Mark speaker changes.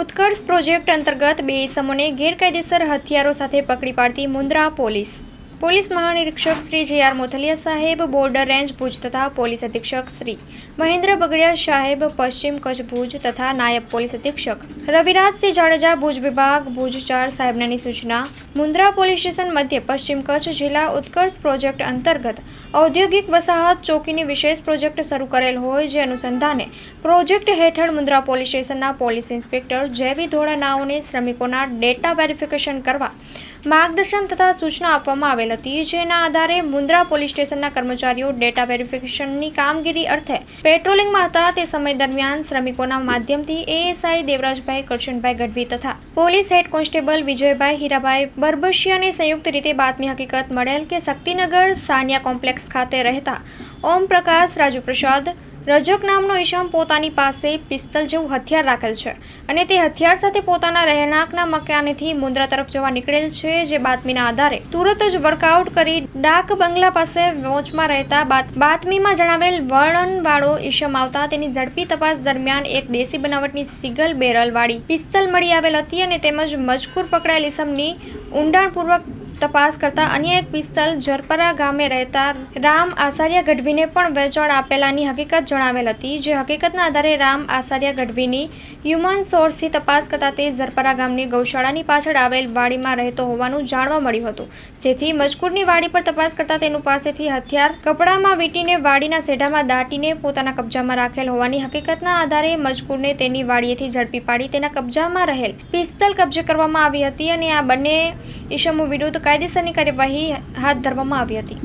Speaker 1: ઉત્કર્ષ project અંતર્ગત 2 ઇસમોને ગેરકાયદેસર હથિયારો સાથે પકડી પાડતી મુન્દ્રા પોલીસ મહાનિરીક્ષક શ્રી જે.આર. મોથલિયા સાહેબ, બોર્ડર રેન્જ ભુજ તથા પોલીસ અધિક્ષક શ્રી મહેન્દ્ર બગડિયા સાહેબ, પશ્ચિમ કચ્છ ભુજ તથા નાયબ પોલીસ અધિક્ષક રવિરાજસિંહ જાડેજા, ભુજ વિભાગ ભુજ 4 સાહેબનાની સૂચના મુન્દ્રા પોલીસ સ્ટેશન મધ્ય પશ્ચિમ કચ્છ જિલ્લા ઉત્કર્ષ પ્રોજેક્ટ અંતર્ગત ઔદ્યોગિક વસાહત ચોકીની વિશેષ પ્રોજેક્ટ શરૂ કરેલ હોય જે અનુસંધાને પ્રોજેક્ટ હેઠળ મુન્દ્રા પોલીસ સ્ટેશનના પોલીસ ઇન્સ્પેક્ટર જેવી ધોળા નાઓને શ્રમિકોના ડેટા વેરિફિકેશન કરવા માર્ગદર્શન તથા સૂચના આપવામાં આવેલ હતી, જેના આધારે મુન્દ્રા પોલીસ સ્ટેશનના કર્મચારીઓ ડેટા વેરિફિકેશનની કામગીરી અર્થે પેટ્રોલિંગમાં હતા. તે સમય દરમિયાન શ્રમિકોના માધ્યમથી એએસઆઈ દેવરાજભાઈ કરશનભાઈ ગઢવી તથા પોલીસ હેડ કોન્સ્ટેબલ વિજયભાઈ હીરાભાઈ બરબશિયાને સંયુક્ત રીતે બાતમી હકીકત મળેલ કે શક્તિનગર સાનિયા કોમ્પ્લેક્સ ખાતે રહેતા ઓમ પ્રકાશ રાજુપ્રસાદ રજક નામનો ઈસમ પોતાની પાસે પિસ્તલ જેવું હથિયાર રાખેલ છે અને તે હથિયાર સાથે પોતાના રહેણાંકના મકાનેથી મુન્દ્રા તરફ જવા નીકળેલ છે, જે બાતમીના આધારે તુરત જ વર્કઆઉટ કરી ડાક બંગલા પાસે વોચમાં રહેતા બાતમીમાં જણાવેલ વર્ણનવાળો ઈસમ આવતા તેની ઝડપી તપાસ દરમિયાન એક દેશી બનાવટની સિંગલ બેરલ વાળી પિસ્તલ મળી આવેલ હતી અને તેમજ મજકૂર પકડાયેલ ઈસમની ઊંડાણપૂર્વક તપાસ કરતા અન્ય એક પિસ્તલ જરપરા ગામે રહેતા રામ આસારિયા ગઢવીને પણ વેચાણ આપેલાની હકીકત જણાવેલ હતી, જે હકીકતના આધારે રામ આસારિયા ગઢવીની હ્યુમન સોર્સથી તપાસ કરતા તે જરપરા ગામની ગૌશાળાની પાછળ આવેલ વાડીમાં રહેતો હોવાનું જાણવા મળ્યું હતું, જેથી મજકૂરની વાડી પર તપાસ કરતા તેનું પાસેથી હથિયાર કપડામાં વીંટીને વાડીના સેઢામાં દાટીને પોતાના કબજામાં રાખેલ હોવાની હકીકતના આધારે મજકૂરને તેની વાડીએથી ઝડપી પાડી તેના કબજામાં રહેલ પિસ્તલ કબજે કરવામાં આવી હતી અને આ બંને ઈસમો વિરુદ્ધ કાયદેસરની કાર્યવાહી હાથ ધરવામાં આવી હતી.